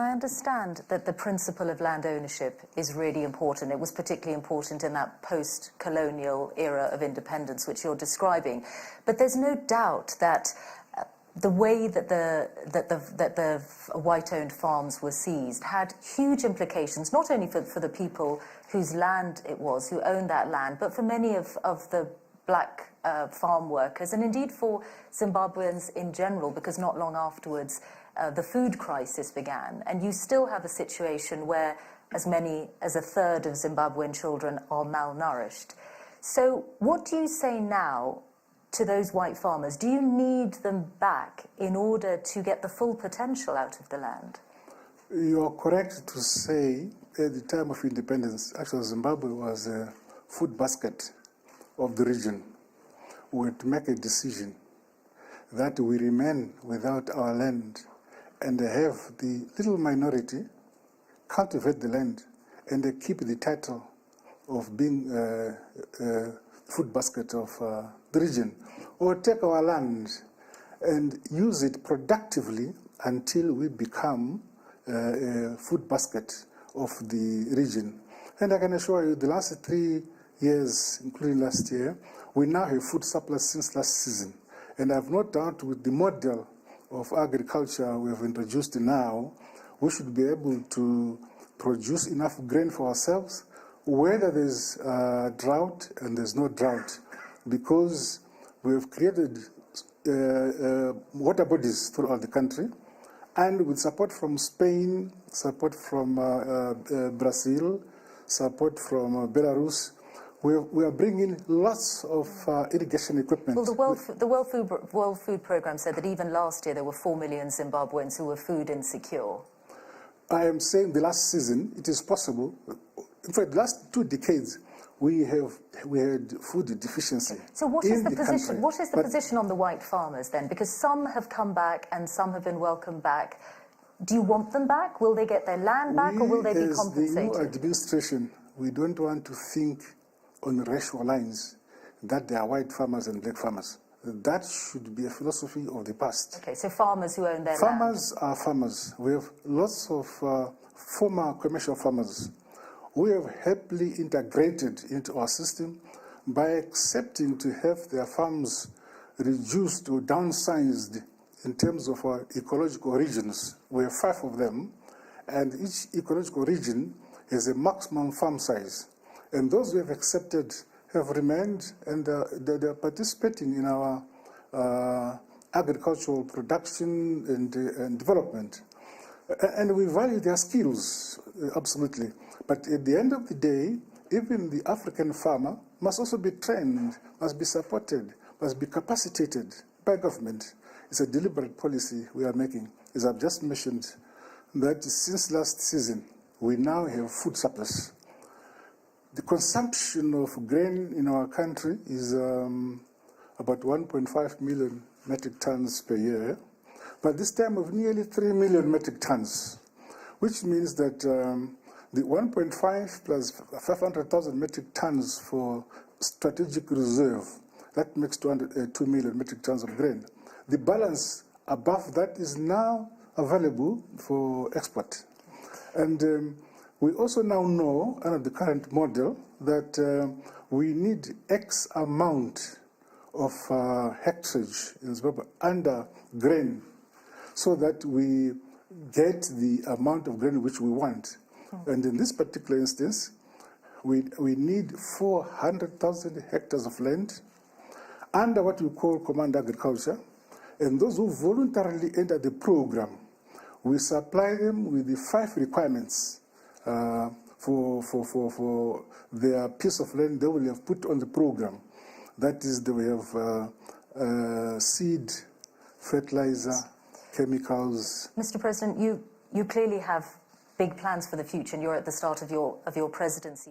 I understand that the principle of land ownership is really important. It was particularly important in that post-colonial era of independence which you're describing. But there's no doubt that the way that the white-owned farms were seized had huge implications, not only for the people whose land it was, who owned that land, but for many of the black farm workers, and indeed for Zimbabweans in general, because not long afterwards the food crisis began. And you still have a situation where as many as a third of Zimbabwean children are malnourished. So what do you say now to those white farmers? Do you need them back in order to get the full potential out of the land? You are correct to say at the time of independence, actually Zimbabwe was a food basket of the region. We had to make a decision that we remain without our land and have the little minority cultivate the land and keep the title of being a food basket of the region, or take our land and use it productively until we become a food basket of the region. And I can assure you, the last 3 years, including last year, we now have food surplus since last season. And I have no doubt with the model of agriculture we have introduced now, we should be able to produce enough grain for ourselves, whether there's drought and there's no drought, because we have created water bodies throughout the country, and with support from Spain, support from Brazil, support from Belarus, we are bringing lots of irrigation equipment. Well, the World Food Programme said that even last year there were 4 million Zimbabweans who were food insecure. I am saying the last season it is possible. In fact, the last 2 decades we had food deficiency. So what is the position? Country. What is the position on the white farmers then? Because some have come back and some have been welcomed back. Do you want them back? Will they get their land back, or will they be compensated? The new administration, we don't want to think on racial lines that there are white farmers and black farmers. That should be a philosophy of the past. Okay, so farmers who own their farmers land. Are farmers. We have lots of former commercial farmers. We have happily integrated into our system by accepting to have their farms reduced or downsized in terms of our ecological regions. We have 5 of them, and each ecological region has a maximum farm size. And those we have accepted have remained, and they're participating in our agricultural production and development. And we value their skills, absolutely. But at the end of the day, even the African farmer must also be trained, must be supported, must be capacitated by government. It's a deliberate policy we are making. As I've just mentioned, that since last season, we now have food surplus. The consumption of grain in our country is about 1.5 million metric tons per year, but this time of nearly 3 million metric tons, which means that the 1.5 plus 500,000 metric tons for strategic reserve, that makes 2 million metric tons of grain. The balance above that is now available for export. And we also now know, under the current model, that we need X amount of hectarage in Zimbabwe under grain, so that we get the amount of grain which we want. And in this particular instance, we need 400,000 hectares of land under what we call command agriculture. And those who voluntarily enter the program, we supply them with the 5 requirements for their piece of land they will have put on the program. That is, they will have seed, fertilizer, chemicals. Mr. President, you clearly have big plans for the future, and you're at the start of your presidency.